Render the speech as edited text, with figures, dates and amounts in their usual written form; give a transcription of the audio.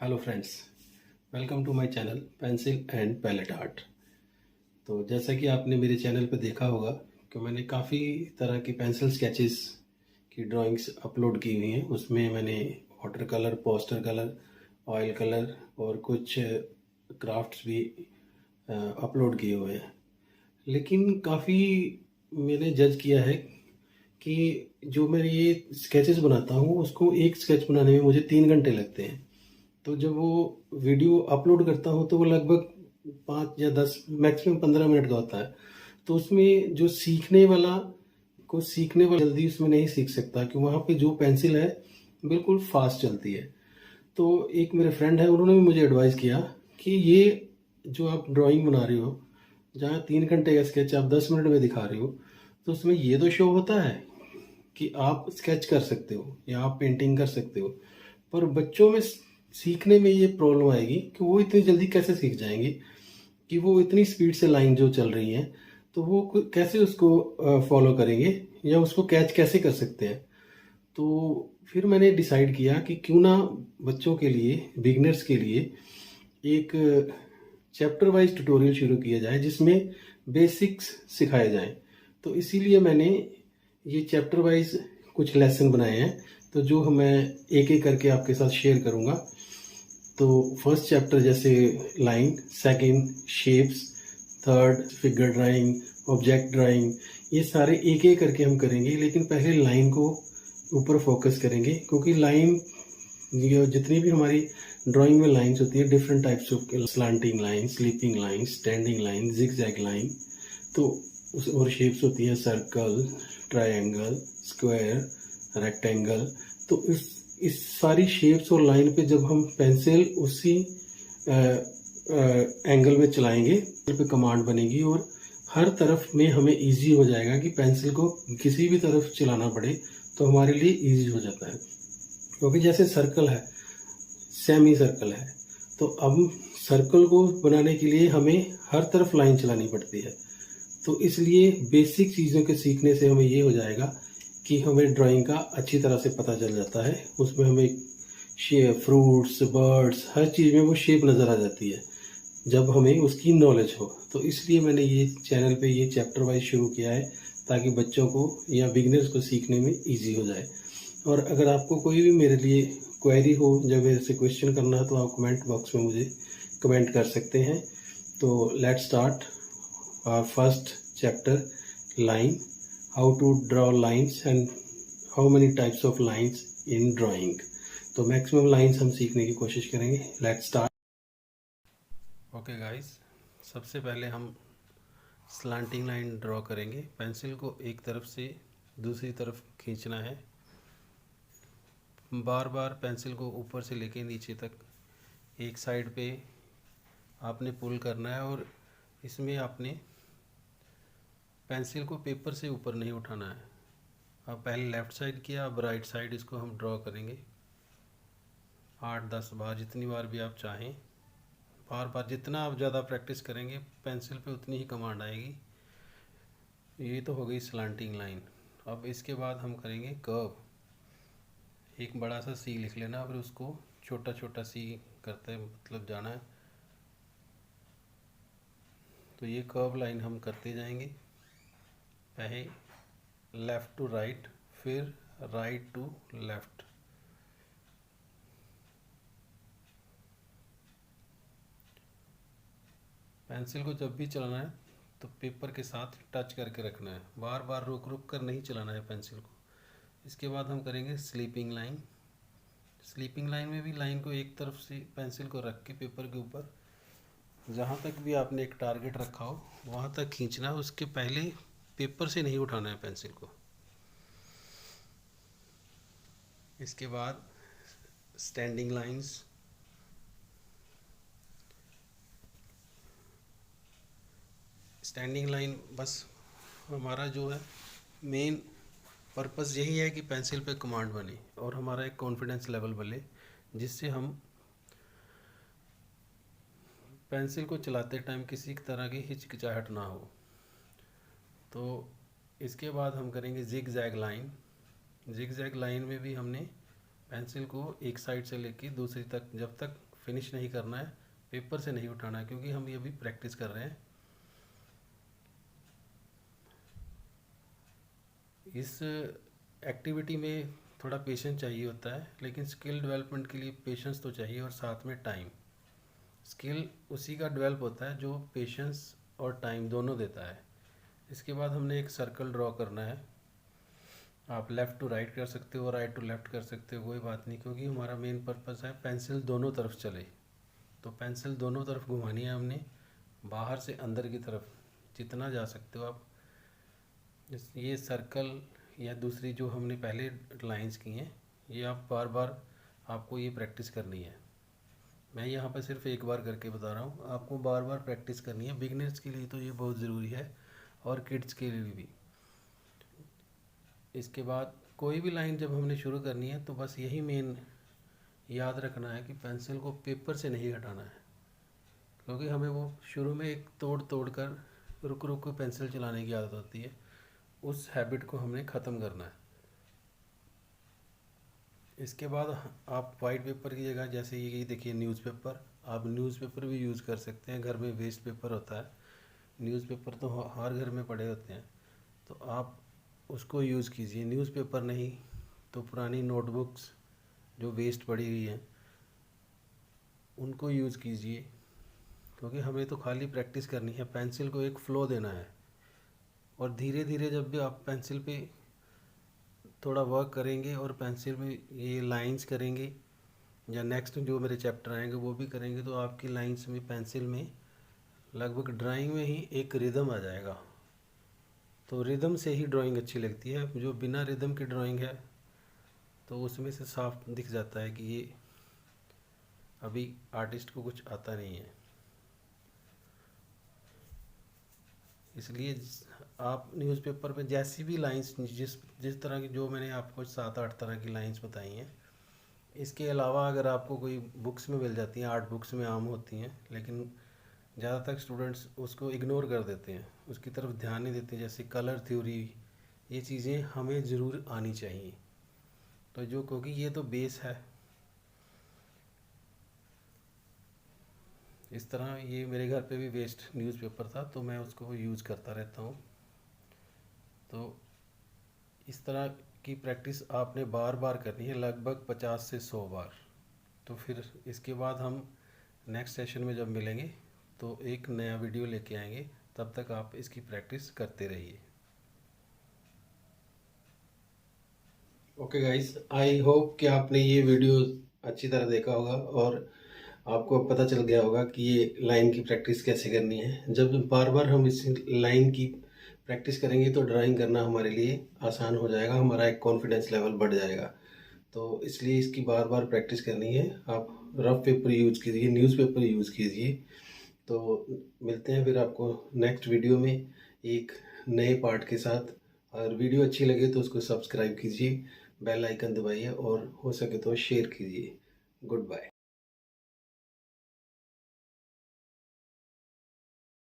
Hello friends, welcome to my channel pencil and palette art. तो जैसा कि आपने मेरे चैनल पर देखा होगा कि मैंने काफ़ी तरह की पेंसिल स्केचेस की ड्राइंग्स अपलोड की हुई हैं। उसमें मैंने water colour, poster colour, oil colour और कुछ क्राफ्ट्स भी अपलोड किए हुए हैं। लेकिन काफ़ी मैंने जज किया है कि जो मैं ये स्केचेस बनाता हूँ उसको एक स्केच बनाने में मुझे 3 घंटे लगते हैं। तो जब वो वीडियो अपलोड करता हूँ तो वो लगभग 5 या 10 मैक्सिमम 15 मिनट का होता है। तो उसमें जो सीखने वाला जल्दी उसमें नहीं सीख सकता कि वहाँ पे जो पेंसिल है बिल्कुल फास्ट चलती है। तो एक मेरे फ्रेंड है, उन्होंने भी मुझे एडवाइस किया कि ये जो आप ड्राइंग बना रहे हो, जहाँ 3 घंटे का स्केच आप 10 मिनट में दिखा रहे हो, तो उसमें ये तो शो होता है कि आप स्केच कर सकते हो या आप पेंटिंग कर सकते हो, पर बच्चों में सीखने में ये प्रॉब्लम आएगी कि वो इतनी जल्दी कैसे सीख जाएंगे कि वो इतनी स्पीड से लाइन जो चल रही है तो वो कैसे उसको फॉलो करेंगे या उसको कैच कैसे कर सकते हैं। तो फिर मैंने डिसाइड किया कि क्यों ना बच्चों के लिए, बिगनर्स के लिए एक चैप्टर वाइज ट्यूटोरियल शुरू किया जाए जिसमें बेसिक्स सिखाए जाएं। तो इसीलिए मैंने ये चैप्टर वाइज कुछ लेसन बनाए हैं, तो जो मैं एक एक करके आपके साथ शेयर करूंगा। तो फर्स्ट चैप्टर जैसे line, second shapes, third figure drawing, object drawing, ये सारे एक एक करके हम करेंगे। लेकिन पहले लाइन को ऊपर फोकस करेंगे क्योंकि लाइन, ये जितनी भी हमारी ड्राइंग में लाइंस होती है, different types of slanting line, sleeping line, standing line, zigzag line, तो उस और शेप्स होती है सर्कल, ट्रायंगल, स्क्वायर, रेक्टेंगल। तो इस सारी शेप्स और लाइन पे जब हम पेंसिल उसी एंगल में चलाएंगे पे कमांड बनेगी और हर तरफ में हमें इजी हो जाएगा कि पेंसिल को किसी भी तरफ चलाना पड़े तो हमारे लिए इजी हो जाता है। क्योंकि जैसे सर्कल है, सेमी सर्कल है, तो अब सर्कल को बनाने के लिए हमें हर तरफ लाइन चलानी पड़ती है। तो इसलिए बेसिक चीज़ों के सीखने से हमें ये हो जाएगा कि हमें ड्राइंग का अच्छी तरह से पता चल जाता है। उसमें हमें शेप, फ्रूट्स, बर्ड्स, हर चीज़ में वो शेप नज़र आ जाती है जब हमें उसकी नॉलेज हो। तो इसलिए मैंने ये चैनल पे ये चैप्टर वाइज शुरू किया है ताकि बच्चों को या बिगनर्स को सीखने में ईजी हो जाए। और अगर आपको कोई भी मेरे लिए क्वेरी हो, जब मेरे से क्वेश्चन करना है, तो आप कमेंट बॉक्स में मुझे कमेंट कर सकते हैं। तो let's start our first chapter, line, how to draw lines and how many types of lines in drawing. तो मैक्सिमम लाइंस हम सीखने की कोशिश करेंगे। Let's start. ओके गाइस, सबसे पहले हम स्लांटिंग लाइन ड्रॉ करेंगे। पेंसिल को एक तरफ से दूसरी तरफ खींचना है, बार बार पेंसिल को ऊपर से लेके नीचे तक एक साइड पे आपने पुल करना है और इसमें आपने पेंसिल को पेपर से ऊपर नहीं उठाना है। अब पहले लेफ़्ट साइड किया, अब राइट साइड इसको हम ड्रॉ करेंगे 8-10 बार, जितनी बार भी आप चाहें। बार बार जितना आप ज़्यादा प्रैक्टिस करेंगे पेंसिल पे उतनी ही कमांड आएगी। ये तो हो गई स्लांटिंग लाइन। अब इसके बाद हम करेंगे कर्व। एक बड़ा सा सी लिख लेना, फिर उसको छोटा छोटा सी करते मतलब जाना है। तो ये कर्व लाइन हम करते जाएंगे, पहले लेफ़्ट टू राइट, फिर राइट टू लेफ़्ट। पेंसिल को जब भी चलाना है तो पेपर के साथ टच करके रखना है, बार बार रुक रुक कर नहीं चलाना है पेंसिल को। इसके बाद हम करेंगे स्लीपिंग लाइन। स्लीपिंग लाइन में भी लाइन को एक तरफ से पेंसिल को रख के पेपर के ऊपर जहाँ तक भी आपने एक टारगेट रखा हो वहाँ तक खींचना है, उसके पहले पेपर से नहीं उठाना है पेंसिल को। इसके बाद स्टैंडिंग लाइंस। स्टैंडिंग लाइन बस हमारा जो है मेन पर्पस यही है कि पेंसिल पे कमांड बने और हमारा एक कॉन्फिडेंस लेवल बने, जिससे हम पेंसिल को चलाते टाइम किसी तरह की हिचकिचाहट ना हो। तो इसके बाद हम करेंगे zigzag line. Zigzag line में भी हमने पेंसिल को एक साइड से लेके दूसरी तक जब तक फिनिश नहीं करना है, पेपर से नहीं उठाना है, क्योंकि हम ये भी प्रैक्टिस कर रहे हैं। इस एक्टिविटी में थोड़ा पेशेंस चाहिए होता है, लेकिन स्किल डेवलपमेंट के लिए पेशेंस तो चाहिए और साथ में टाइम। स्किल उसी का डेवलप होता है जो पेशेंस और टाइम दोनों देता है। इसके बाद हमने एक सर्कल ड्रॉ करना है। आप लेफ़्ट टू राइट कर सकते हो, राइट टू लेफ़्ट कर सकते हो, कोई बात नहीं, क्योंकि हमारा मेन पर्पस है पेंसिल दोनों तरफ चले। तो पेंसिल दोनों तरफ घुमानी है हमने, बाहर से अंदर की तरफ जितना जा सकते हो आप। ये सर्कल या दूसरी जो हमने पहले लाइंस की हैं, ये आप बार बार आपको ये प्रैक्टिस करनी है। मैं यहाँ पर सिर्फ एक बार करके बता रहा हूँ, आपको बार बार प्रैक्टिस करनी है। बिगिनर्स के लिए तो ये बहुत ज़रूरी है और किड्स के लिए भी। इसके बाद कोई भी लाइन जब हमने शुरू करनी है तो बस यही मेन याद रखना है कि पेंसिल को पेपर से नहीं हटाना है, क्योंकि हमें वो शुरू में एक तोड़ तोड़ कर रुक रुक कर पेंसिल चलाने की आदत होती है। उस हैबिट को हमने ख़त्म करना है। इसके बाद आप वाइट पेपर की जगह, जैसे ये देखिए न्यूज़पेपर, आप न्यूज़पेपर भी यूज़ कर सकते हैं। घर में वेस्ट पेपर होता है, न्यूज़पेपर तो हर घर में पड़े होते हैं, तो आप उसको यूज़ कीजिए। न्यूज़पेपर नहीं तो पुरानी नोटबुक्स जो वेस्ट पड़ी हुई हैं उनको यूज़ कीजिए, क्योंकि हमें तो खाली प्रैक्टिस करनी है, पेंसिल को एक फ़्लो देना है। और धीरे धीरे जब भी आप पेंसिल पे थोड़ा वर्क करेंगे और पेंसिल में ये लाइंस करेंगे, या नेक्स्ट जो मेरे चैप्टर आएंगे वो भी करेंगे, तो आपकी लाइंस में पेंसिल में लगभग ड्राइंग में ही एक रिदम आ जाएगा। तो रिदम से ही ड्राइंग अच्छी लगती है। जो बिना रिदम की ड्राइंग है तो उसमें से साफ दिख जाता है कि ये अभी आर्टिस्ट को कुछ आता नहीं है। इसलिए आप न्यूज़पेपर पे जैसी भी लाइंस, जिस जिस तरह की, जो मैंने आपको 7-8 तरह की लाइंस बताई हैं, इसके अलावा अगर आपको कोई बुक्स में मिल जाती हैं, आर्ट बुक्स में आम होती हैं, लेकिन ज़्यादातर स्टूडेंट्स उसको इग्नोर कर देते हैं, उसकी तरफ ध्यान नहीं देते, जैसे कलर थ्योरी, ये चीज़ें हमें ज़रूर आनी चाहिए। तो जो, क्योंकि ये तो बेस है। इस तरह ये मेरे घर पे भी वेस्ट न्यूज़पेपर था, तो मैं उसको यूज़ करता रहता हूँ। तो इस तरह की प्रैक्टिस आपने बार बार करनी है, लगभग 50 से 100 बार। तो फिर इसके बाद हम नेक्स्ट सेशन में जब मिलेंगे तो एक नया वीडियो लेके आएंगे। तब तक आप इसकी प्रैक्टिस करते रहिए। ओके गाइस, आई होप कि आपने ये वीडियो अच्छी तरह देखा होगा और आपको अब पता चल गया होगा कि ये लाइन की प्रैक्टिस कैसे करनी है। जब बार बार हम इस लाइन की प्रैक्टिस करेंगे तो ड्राइंग करना हमारे लिए आसान हो जाएगा, हमारा एक कॉन्फिडेंस लेवल बढ़ जाएगा। तो इसलिए इसकी बार बार प्रैक्टिस करनी है। आप रफ पेपर यूज़ कीजिए, न्यूज़पेपर यूज़ कीजिए। तो मिलते हैं फिर आपको नेक्स्ट वीडियो में एक नए पार्ट के साथ। और वीडियो अच्छी लगे तो उसको सब्सक्राइब कीजिए, बेल आइकन दबाइए और हो सके तो शेयर कीजिए। Good bye.